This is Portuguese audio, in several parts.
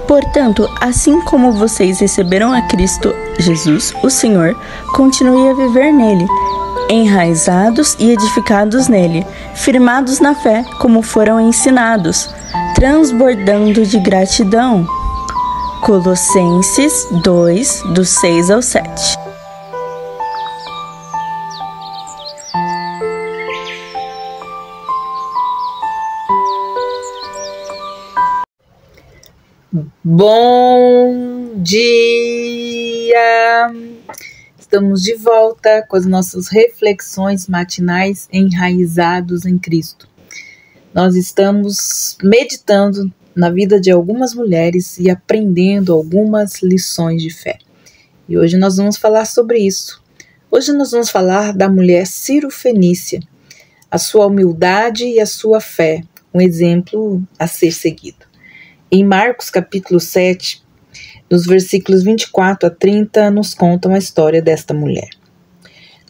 Portanto, assim como vocês receberam a Cristo Jesus, o Senhor, continue a viver nele, enraizados e edificados nele, firmados na fé, como foram ensinados, transbordando de gratidão. Colossenses 2, do 6 ao 7. Bom dia! Estamos de volta com as nossas reflexões matinais enraizados em Cristo. Nós estamos meditando na vida de algumas mulheres e aprendendo algumas lições de fé. E hoje nós vamos falar sobre isso. Hoje nós vamos falar da mulher Ciro-Fenícia, a sua humildade e a sua fé, um exemplo a ser seguido. Em Marcos capítulo 7, nos versículos 24 a 30, nos contam a história desta mulher.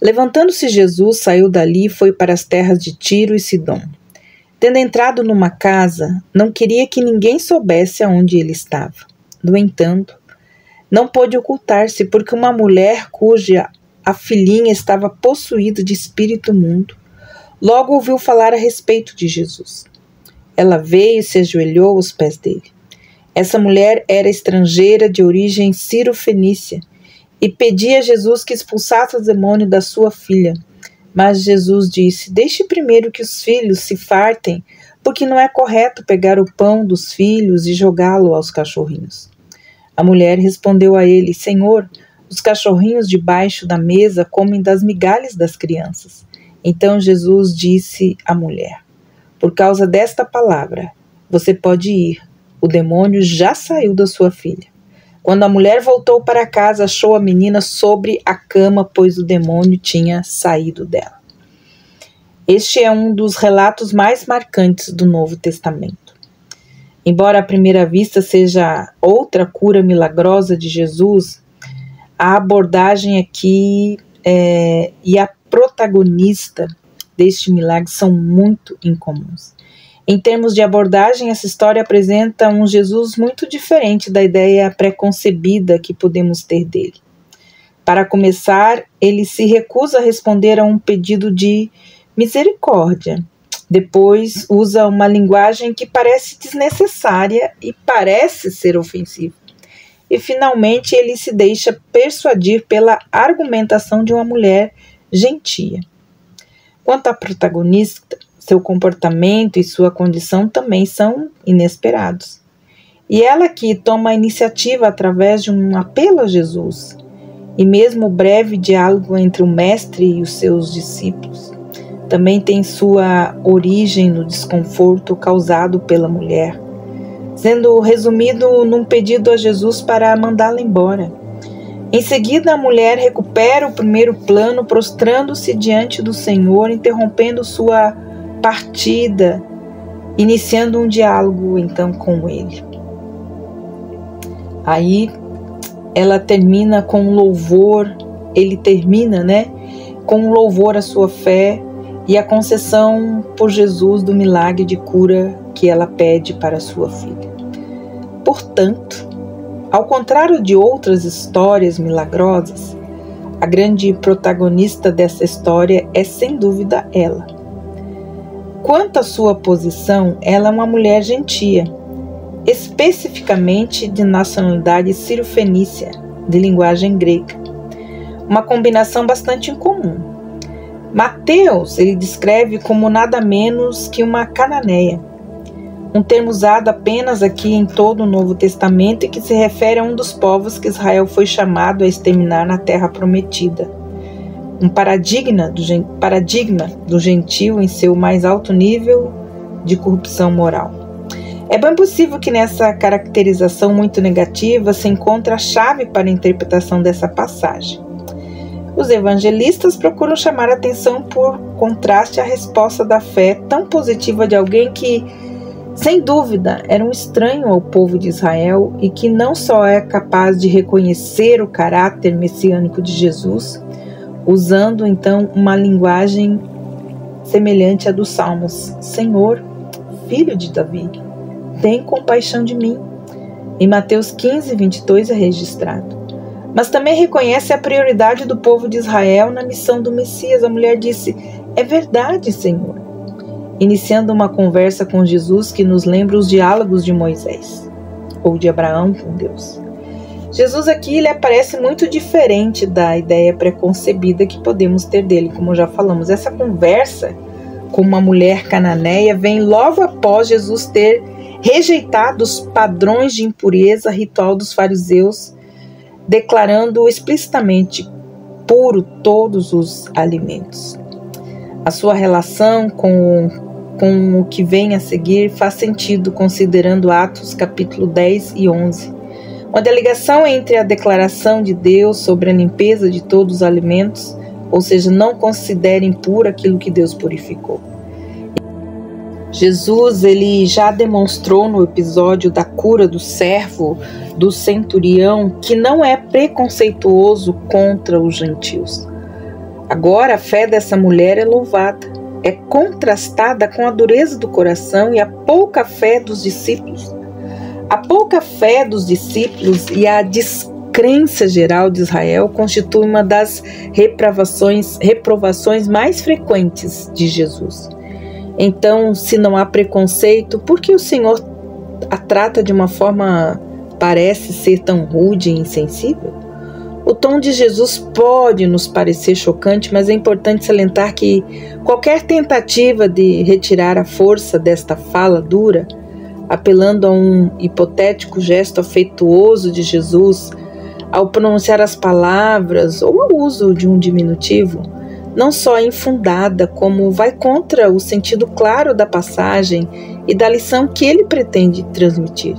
Levantando-se Jesus, saiu dali e foi para as terras de Tiro e Sidom. Tendo entrado numa casa, não queria que ninguém soubesse aonde ele estava. No entanto, não pôde ocultar-se, porque uma mulher cuja a filhinha estava possuída de espírito imundo, logo ouviu falar a respeito de Jesus. Ela veio e se ajoelhou aos pés dele. Essa mulher era estrangeira de origem Ciro-Fenícia e pedia a Jesus que expulsasse o demônio da sua filha. Mas Jesus disse: deixe primeiro que os filhos se fartem, porque não é correto pegar o pão dos filhos e jogá-lo aos cachorrinhos. A mulher respondeu a ele: Senhor, os cachorrinhos debaixo da mesa comem das migalhas das crianças. Então Jesus disse à mulher: por causa desta palavra, você pode ir. O demônio já saiu da sua filha. Quando a mulher voltou para casa, achou a menina sobre a cama, pois o demônio tinha saído dela. Este é um dos relatos mais marcantes do Novo Testamento. Embora à primeira vista seja outra cura milagrosa de Jesus, a abordagem aqui e a protagonista deste milagre são muito incomuns. Em termos de abordagem, essa história apresenta um Jesus muito diferente da ideia preconcebida que podemos ter dele. Para começar, ele se recusa a responder a um pedido de misericórdia. Depois, usa uma linguagem que parece desnecessária e parece ser ofensiva. E, finalmente, ele se deixa persuadir pela argumentação de uma mulher gentia. Quanto à protagonista, seu comportamento e sua condição também são inesperados. E ela aqui toma a iniciativa através de um apelo a Jesus, e mesmo o breve diálogo entre o mestre e os seus discípulos também tem sua origem no desconforto causado pela mulher, sendo resumido num pedido a Jesus para mandá-la embora. Em seguida, a mulher recupera o primeiro plano, prostrando-se diante do Senhor, interrompendo sua partida, iniciando um diálogo então com ele. Aí ela termina com louvor, ele termina, com louvor à sua fé e a concessão por Jesus do milagre de cura que ela pede para sua filha. Portanto, ao contrário de outras histórias milagrosas, a grande protagonista dessa história é sem dúvida ela. Quanto à sua posição, ela é uma mulher gentia, especificamente de nacionalidade Ciro-Fenícia, de linguagem grega. Uma combinação bastante incomum. Mateus ele descreve como nada menos que uma cananeia, um termo usado apenas aqui em todo o Novo Testamento e que se refere a um dos povos que Israel foi chamado a exterminar na Terra Prometida. Um paradigma do gentio em seu mais alto nível de corrupção moral. É bem possível que nessa caracterização muito negativa se encontre a chave para a interpretação dessa passagem. Os evangelistas procuram chamar a atenção por contraste à resposta da fé tão positiva de alguém que, sem dúvida, era um estranho ao povo de Israel e que não só é capaz de reconhecer o caráter messiânico de Jesus, usando então uma linguagem semelhante à dos Salmos: Senhor, filho de Davi, tem compaixão de mim. Em Mateus 15, 22 é registrado. Mas também reconhece a prioridade do povo de Israel na missão do Messias. A mulher disse: é verdade, Senhor. Iniciando uma conversa com Jesus que nos lembra os diálogos de Moisés, ou de Abraão com Deus. Jesus aqui ele aparece muito diferente da ideia preconcebida que podemos ter dele, como já falamos. Essa conversa com uma mulher cananeia vem logo após Jesus ter rejeitado os padrões de impureza ritual dos fariseus, declarando explicitamente puro todos os alimentos. A sua relação com o que vem a seguir faz sentido considerando Atos capítulo 10 e 11. Uma ligação entre a declaração de Deus sobre a limpeza de todos os alimentos, ou seja, não considere impuro aquilo que Deus purificou. Jesus ele já demonstrou no episódio da cura do servo do centurião que não é preconceituoso contra os gentios. Agora a fé dessa mulher é louvada, é contrastada com a dureza do coração e a pouca fé dos discípulos. A pouca fé dos discípulos e a descrença geral de Israel constitui uma das reprovações mais frequentes de Jesus. Então, se não há preconceito, por que o Senhor a trata de uma forma parece ser tão rude e insensível? O tom de Jesus pode nos parecer chocante, mas é importante salientar que qualquer tentativa de retirar a força desta fala dura, apelando a um hipotético gesto afetuoso de Jesus, ao pronunciar as palavras ou ao uso de um diminutivo, não só é infundada, como vai contra o sentido claro da passagem e da lição que ele pretende transmitir.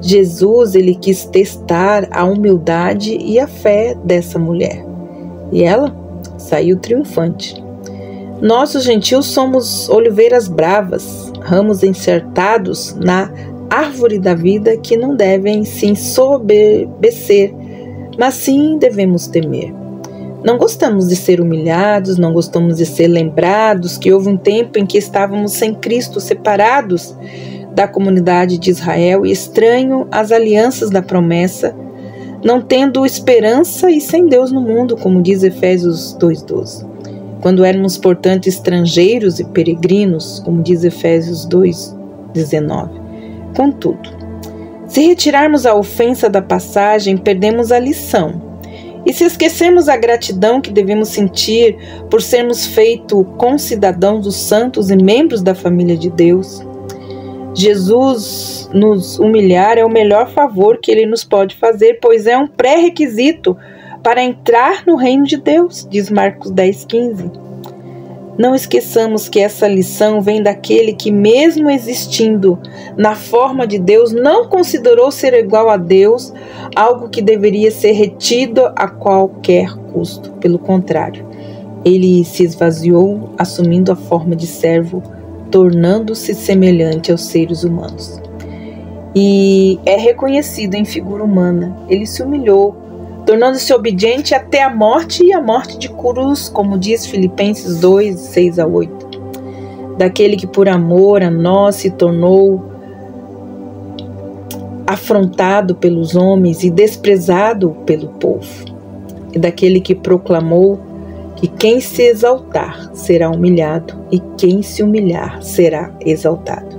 Jesus ele quis testar a humildade e a fé dessa mulher, e ela saiu triunfante. Nós, os gentios, somos oliveiras bravas, ramos encertados na árvore da vida que não devem se ensoberbecer, mas sim devemos temer. Não gostamos de ser humilhados, não gostamos de ser lembrados que houve um tempo em que estávamos sem Cristo, separados da comunidade de Israel e estranho às alianças da promessa, não tendo esperança e sem Deus no mundo, como diz Efésios 2:12. Quando éramos, portanto, estrangeiros e peregrinos, como diz Efésios 2:19. Contudo, se retirarmos a ofensa da passagem, perdemos a lição. E se esquecemos a gratidão que devemos sentir por sermos feitos concidadãos dos santos e membros da família de Deus, Jesus nos humilhar é o melhor favor que Ele nos pode fazer, pois é um pré-requisito para entrar no reino de Deus, diz Marcos 10:15. Não esqueçamos que essa lição vem daquele que, mesmo existindo na forma de Deus, não considerou ser igual a Deus algo que deveria ser retido a qualquer custo. Pelo contrário, ele se esvaziou, assumindo a forma de servo, tornando-se semelhante aos seres humanos. E é reconhecido em figura humana. Ele se humilhou, tornando-se obediente até a morte e a morte de cruz, como diz Filipenses 2:6-8. Daquele que por amor a nós se tornou afrontado pelos homens e desprezado pelo povo. E daquele que proclamou que quem se exaltar será humilhado e quem se humilhar será exaltado.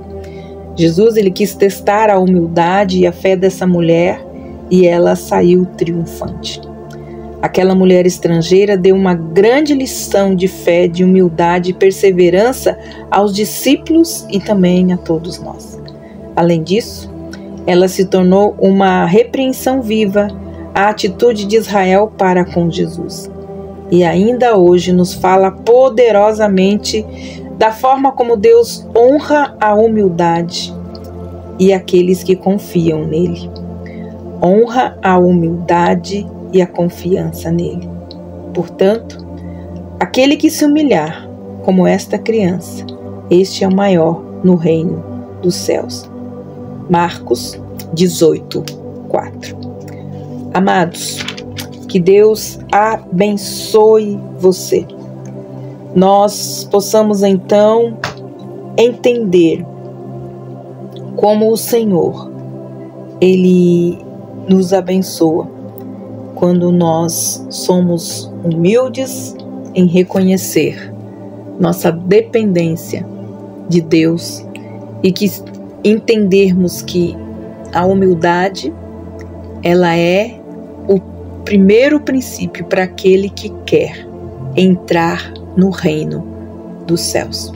Jesus ele quis testar a humildade e a fé dessa mulher e ela saiu triunfante. Aquela mulher estrangeira deu uma grande lição de fé, de humildade e perseverança aos discípulos e também a todos nós. Além disso, ela se tornou uma repreensão viva à atitude de Israel para com Jesus. E ainda hoje nos fala poderosamente da forma como Deus honra a humildade e aqueles que confiam nele. Honra a humildade e a confiança nele. Portanto, aquele que se humilhar, como esta criança, este é o maior no reino dos céus. Marcos 18:4. Amados, que Deus abençoe você. Nós possamos então entender como o Senhor, Ele nos abençoa quando nós somos humildes em reconhecer nossa dependência de Deus e que entendermos que a humildade, ela é o primeiro princípio para aquele que quer entrar no reino dos céus.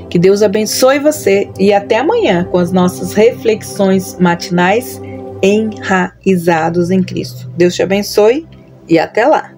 Que Deus abençoe você e até amanhã com as nossas reflexões matinais enraizados em Cristo. Deus te abençoe e até lá!